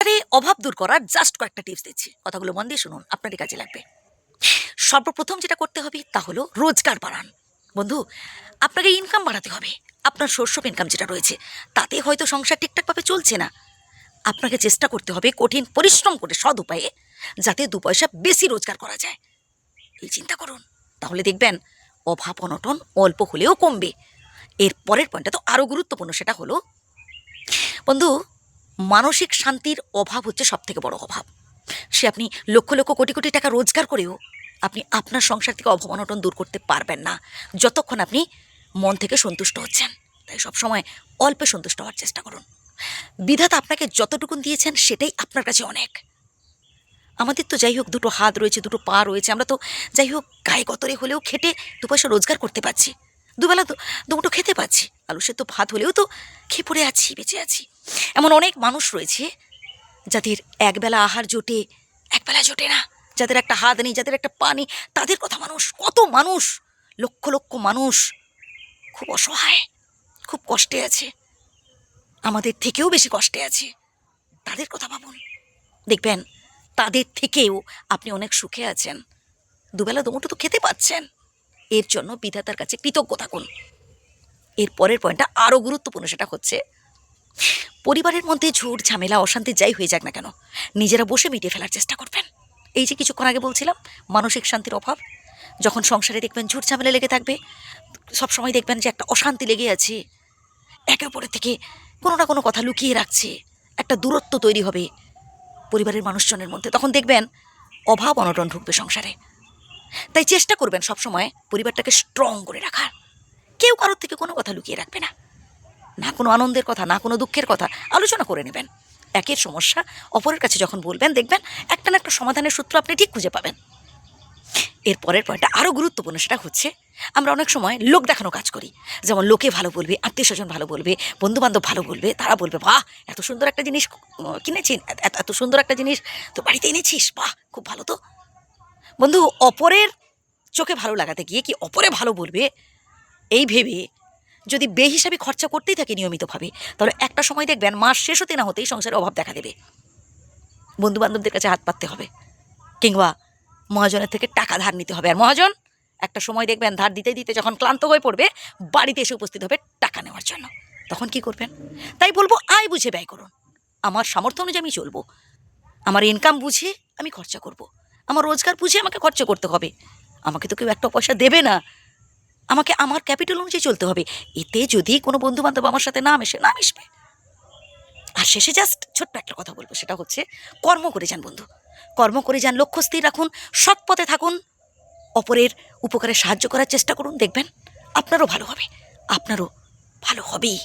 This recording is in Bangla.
আরে অভাব দূর করার জাস্ট কয়েকটা টিপস দিচ্ছি, কথাগুলো মন দিয়ে শুনুন, আপনারই কাজে লাগবে। সর্বপ্রথম যেটা করতে হবে তা হলো রোজগার বাড়ান। বন্ধু, আপনাকে ইনকাম বাড়াতে হবে। আপনার সোর্স অফ ইনকাম যেটা রয়েছে তাতে হয়তো সংসার ঠিকঠাকভাবে চলছে না। আপনাকে চেষ্টা করতে হবে কঠিন পরিশ্রম করে সৎ উপায়ে যাতে 2 পয়সা বেশি রোজগার করা যায়। এই চিন্তা করুন, তাহলে দেখবেন অভাব অনটন অল্প হলেও কমবে। এর পরের পয়েন্টটা তো আরও গুরুত্বপূর্ণ, সেটা হলো বন্ধু, মানসিক শান্তির অভাব হচ্ছে সবথেকে বড় অভাব। সে আপনি লক্ষ লক্ষ কোটি কোটি টাকা রোজগার করেও আপনি আপনার সংসার থেকে অভাব অনটন দূর করতে পারবেন না যতক্ষণ আপনি মন থেকে সন্তুষ্ট হচ্ছেন। তাই সবসময় অল্পে সন্তুষ্ট হওয়ার চেষ্টা করুন। বিধাতা আপনাকে যতটুকুন দিয়েছেন সেটাই আপনার কাছে অনেক। আমাদের তো যাই হোক দুটো হাত রয়েছে, দুটো পা রয়েছে, আমরা তো যাই হোক গায়ে গতরে হলেও খেটে 2 পয়সা রোজগার করতে পারছি, দুবেলা দুমুঠো খেতে পাচ্ছি, আলু সেদ্ধ ভাত হলেও তো খেয়ে পড়ে আছি, বেঁচে আছি। এমন অনেক মানুষ রয়েছে যাদের একবেলা আহার জোটে, একবেলা জোটে না, যাদের একটা হাত নেই, যাদের একটা পা নেই, তাদের কথা মানুষ, কত মানুষ, লক্ষ লক্ষ মানুষ খুব অসহায়, খুব কষ্টে আছে, আমাদের থেকেও বেশি কষ্টে আছে। তাদের কথা ভাবুন, দেখবেন তাদের থেকেও আপনি অনেক সুখে আছেন, দুবেলা দুমুঠো তো খেতে পাচ্ছেন। এর জন্য বিধাতার কাছে কৃতজ্ঞ থাকুন। এর পরের পয়েন্টটা আরও গুরুত্বপূর্ণ, সেটা হচ্ছে পরিবারের মধ্যে ঝুট ঝামেলা অশান্তি যাই হয়ে যাক না কেন নিজেরা বসে মিটিয়ে ফেলার চেষ্টা করবেন। এই যে কিছুক্ষণ আগে বলছিলাম মানসিক শান্তির অভাব, যখন সংসারে দেখবেন ঝুট ঝামেলা লেগে থাকবে, সবসময় দেখবেন যে একটা অশান্তি লেগে আছে, একে অপরের থেকে কোনো না কোনো কথা লুকিয়ে রাখছে, একটা দূরত্ব তৈরি হবে পরিবারের মানুষজনের মধ্যে, তখন দেখবেন অভাব অনটন ঢুকবে সংসারে। তাই চেষ্টা করবেন সবসময় পরিবারটাকে স্ট্রং করে রাখার। কেউ কারোর থেকে কোনো কথা লুকিয়ে রাখবে না, না কোনো আনন্দের কথা, না কোনো দুঃখের কথা, আলোচনা করে নেবেন। একের সমস্যা অপরের কাছে যখন বলবেন দেখবেন একটা না একটা সমাধানের সূত্র আপনি ঠিক খুঁজে পাবেন। এর পরের পয়েন্টটা আরও গুরুত্বপূর্ণ, সেটা হচ্ছে আমরা অনেক সময় লোক দেখানো কাজ করি। যেমন লোকে ভালো বলবে, আত্মীয় স্বজন ভালো বলবে, বন্ধুবান্ধব ভালো বলবে, তারা বলবে বাহ এত সুন্দর একটা জিনিস কিনেছিস, এত সুন্দর একটা জিনিস তো বাড়িতে এনেছিস, বাহ খুব ভালো তো। বন্ধু, অপরের চোখে ভালো লাগাতে গিয়ে কি অপরে ভালো বলবে এই ভেবে যদি বেহিসাবি খরচা করতেই থাকে নিয়মিতভাবে, তাহলে একটা সময় দেখবেন মাস শেষ হতে না হতেই সংসারে অভাব দেখা দেবে। বন্ধুবান্ধবদের কাছে হাত পাততে হবে, কিংবা মহাজনের থেকে টাকা ধার নিতে হবে। আর মহাজন একটা সময় দেখবেন ধার দিতে দিতে যখন ক্লান্ত হয়ে পড়বে বাড়িতে এসে উপস্থিত হবে টাকা নেওয়ার জন্য। তখন কি করবেন? তাই বলবো আয় বুঝে ব্যয় করুন। আমার সামর্থ্য অনুযায়ী আমি চলবো, আমার ইনকাম বুঝে আমি খরচা করব, আমার রোজগার বুঝে আমাকে খরচা করতে হবে। আমাকে তো কেউ একটা পয়সা দেবে না, আমাকে আমার ক্যাপিটাল অনুযায়ী চলতে হবে। এতে যদি কোনো বন্ধুবান্ধব আমার সাথে না মেশে, না মিশবে। আর শেষে জাস্ট ছোট্ট একটা কথা বলবো, সেটা হচ্ছে কর্ম করে যান বন্ধু, কর্ম করে যান, লক্ষ্য স্থির রাখুন, সৎ পথে থাকুন, অপরের উপকারে সাহায্য করার চেষ্টা করুন, দেখবেন আপনারও ভালো হবে, আপনারও ভালো হবেই।